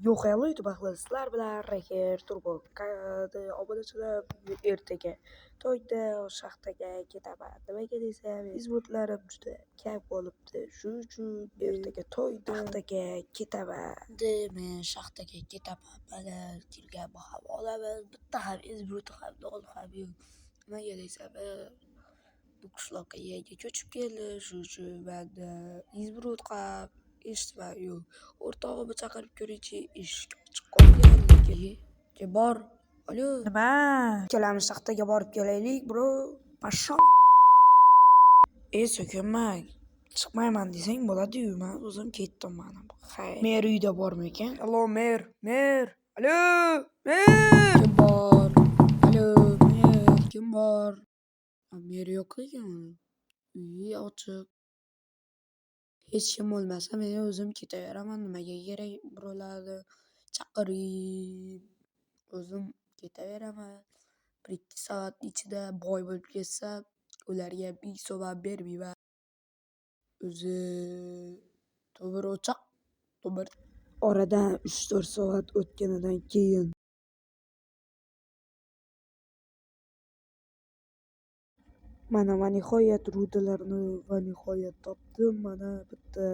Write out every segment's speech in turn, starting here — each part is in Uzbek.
Yo'q, hello YouTube ahli, sizlar bilan Raker Turbo obunachilar ertaga to'yda shaxtaga ketaman. Nimaga desam, izbutlarim juda kam qolibdi. Shuning uchun ertaga to'yda shaxtaga ketaman. Men shaxtaga ketaman. Mana kelgan ham olaman. Bitta ham izbut ham non ham yo'q. Nimaga desam, bu qishloqqa yangi ko'chib keldi. Shuning uchun menda izbrut ham eshitmam yo'q. O'rtog'imni chaqirib ko'raychi, eshik ochiq qolgan lekin. Bor. Alo. Nima? Ikkalamiz shaxtaga borib kelaylik, bro. Pashon. So'kinmang. Chiqmayman desang bo'ladi-yu, men o'zim ketdim mana. Mer uyda bormi ekan? Allo, mer. Alo, mer. Kim bor? Alo, mer. Kim bor? Mer yo'q ekan. Uyi ochiq. Hech kim bo'lmasa men o'zim ketaveraman. Nimaga kerak birovlarni chaqirib? O'zim ketaveraman. 1-2 soat ichida boy bo'lib ketsam, ularga 1000 so'm ham bermayman. O'zi to'g'ri o'choq. Oradan 3-4 soat o'tganidan keyin mana nihoyat rudalarni nihoyat topdim. Mana bitta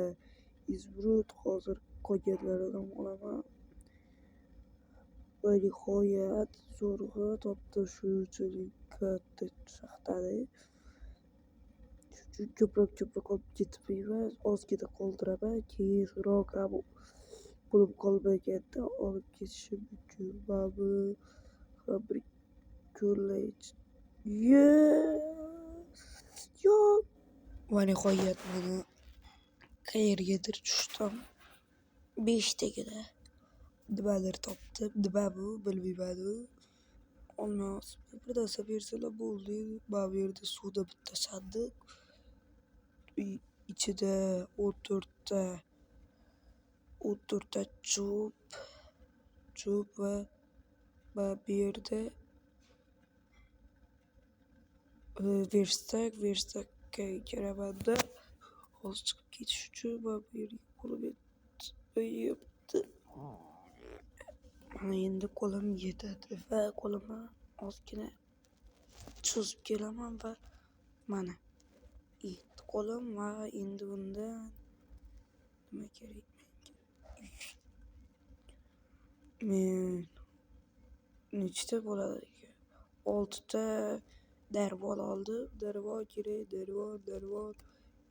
izbrut hozir qolganlaridan olaman. Nihoyat zo'rg'a topdim shunchalik katta shaxtani. Shuning uchun ko'proq olib ketmayman. Ozgina qoldiraman. Keyinroq ham pulim qolmaganda olib ketishim mumkin. Mana bu ham bir ko'rlaychi. Yo'q. Va nihoyat mana qayergadir tushdim. 5 tagida nimadir topdim. Nima bu bilmayman. Olmos bir narsa bersalar bo'ldi. Mana bu yerda suvda bitta sandiq. İçida 14 ta cho'p va mana bu yerda verstakka kiramanda hozir chiqib ketish uchun mana bu yerga qo'lim yetmayapti. Mana endi qo'lim yetadi va qo'limni ozgina cho'zib kelaman va mana qo'lim va endi bundan nima kerak menga? Nechta bo'ladi ekan? 6 ta darvon oldim. Darvon kerak, darvon.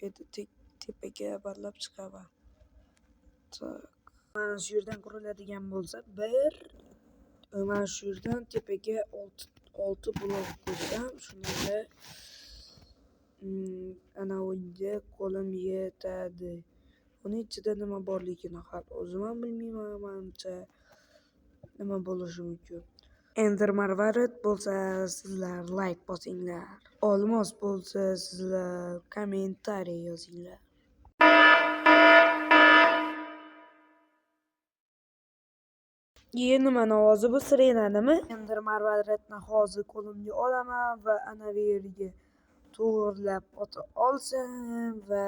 Endi tepaga barlab chiqaman. Mana shu yerdan quriladigan bo'lsa, mana shu yerdan tepaga 6 blok qo'ysam, shunda ana unga qo'lim yetadi. Uning ichida nima borligini ham o'zim ham bilmayman. Menimcha nima bo'lishi mumkin. Ender marvarid bo'lsa sizlar like bosinglar. Olmos bo'lsa sizlar kommentariy yozinglar. Endi mana hozir bu sirenanimi? Ender marvaridni hozir qo'limga olaman va ana bu yerga to'g'rilab ota olsam va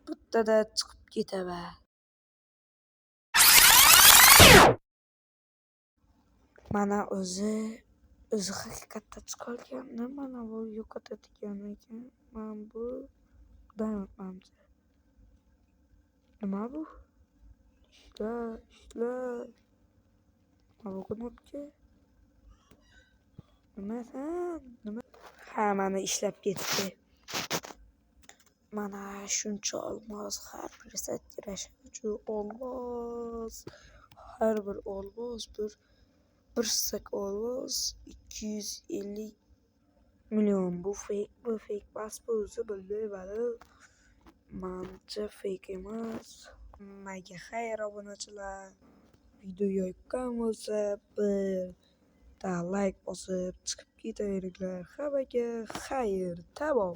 bittada chiqib ketaman. Mana o'zi haqiqatda chiqarganda mana bu yo'qotadigan ekan. Mana bu manimcha. Nima bu? Ishlar. Mana bu knopka. Nima? Ha, mana ishlab ketdi. Mana shuncha olmos har bir sakrashim uchun olmos. Har bir olmos bir sak olmos 250 million. Bu fake emas bu o'zi bilmayman. Menimcha fake emas. Nimaga xayr obunachilar? Video yoqqan bo'lsa bir like bosib chiqib ketaveringlar. Hammaga xayr. Tamom.